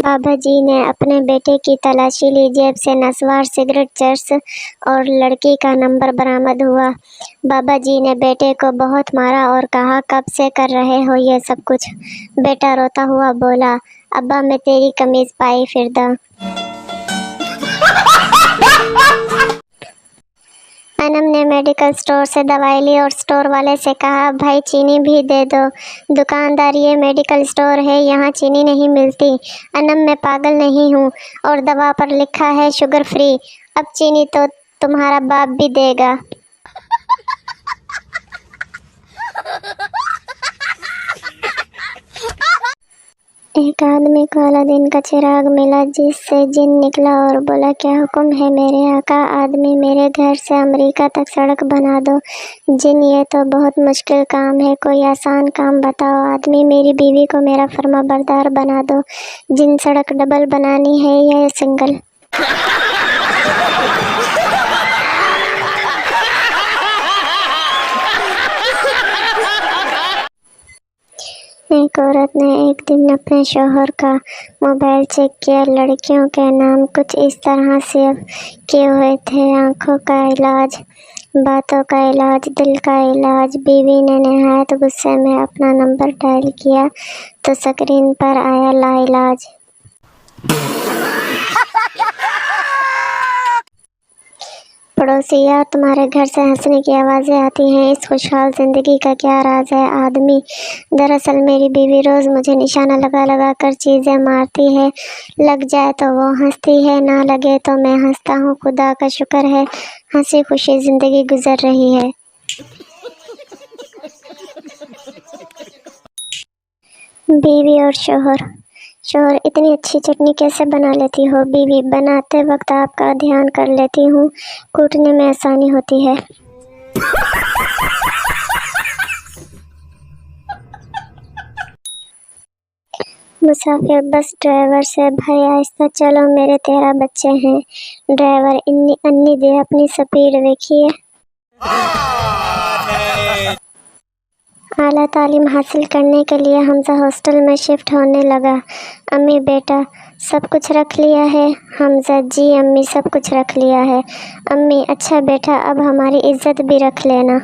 بابا جی نے اپنے بیٹے کی تلاشی لی، جیب سے نسوار، سگریٹ، چرس اور لڑکی کا نمبر برآمد ہوا۔ بابا جی نے بیٹے کو بہت مارا اور کہا، کب سے کر رہے ہو یہ سب کچھ؟ بیٹا روتا ہوا بولا، ابا میں تیری قمیض پائی پھردا۔ انم نے میڈیکل سٹور سے دوائی لی اور سٹور والے سے کہا، بھائی چینی بھی دے دو۔ دکاندار، یہ میڈیکل سٹور ہے، یہاں چینی نہیں ملتی۔ انم، میں پاگل نہیں ہوں، اور دوا پر لکھا ہے شوگر فری۔ اب چینی تو تمہارا باپ بھی دے گا۔ ایک آدمی کو الادین کا چراغ ملا جس سے جن نکلا اور بولا، کیا حکم ہے میرے آقا؟ آدمی، میرے گھر سے امریکہ تک سڑک بنا دو۔ جن، یہ تو بہت مشکل کام ہے، کوئی آسان کام بتاؤ۔ آدمی، میری بیوی کو میرا فرما بردار بنا دو۔ جن، سڑک ڈبل بنانی ہے یا سنگل؟ ایک عورت نے ایک دن اپنے شوہر کا موبائل چیک کیا۔ لڑکیوں کے نام کچھ اس طرح سیو کیے ہوئے تھے، آنکھوں کا علاج، باتوں کا علاج، دل کا علاج۔ بیوی نے نہایت غصے میں اپنا نمبر ڈائل کیا تو سکرین پر آیا، لا علاج۔ پڑوسی، یار تمہارے گھر سے ہنسنے کی آوازیں آتی ہیں، اس خوشحال زندگی کا کیا راز ہے؟ آدمی، دراصل میری بیوی روز مجھے نشانہ لگا لگا کر چیزیں مارتی ہے، لگ جائے تو وہ ہنستی ہے، نہ لگے تو میں ہنستا ہوں۔ خدا کا شکر ہے، ہنسی خوشی زندگی گزر رہی ہے۔ بیوی اور شوہر۔ شوہر، اتنی اچھی چٹنی کیسے بنا لیتی ہو؟ بیوی، بناتے وقت آپ کا دھیان کر لیتی ہوں، کوٹنے میں آسانی ہوتی ہے۔ مسافر بس ڈرائیور سے، بھائی آہستہ چلو، میرے 13 بچے ہیں۔ ڈرائیور، انی دے اپنی سپیڈ ویکھیے۔ اعلیٰ تعلیم حاصل کرنے کے لیے حمزہ ہاسٹل میں شفٹ ہونے لگا۔ امی، بیٹا سب کچھ رکھ لیا ہے؟ حمزہ، جی امی، سب کچھ رکھ لیا ہے۔ امی، اچھا بیٹا، اب ہماری عزت بھی رکھ لینا۔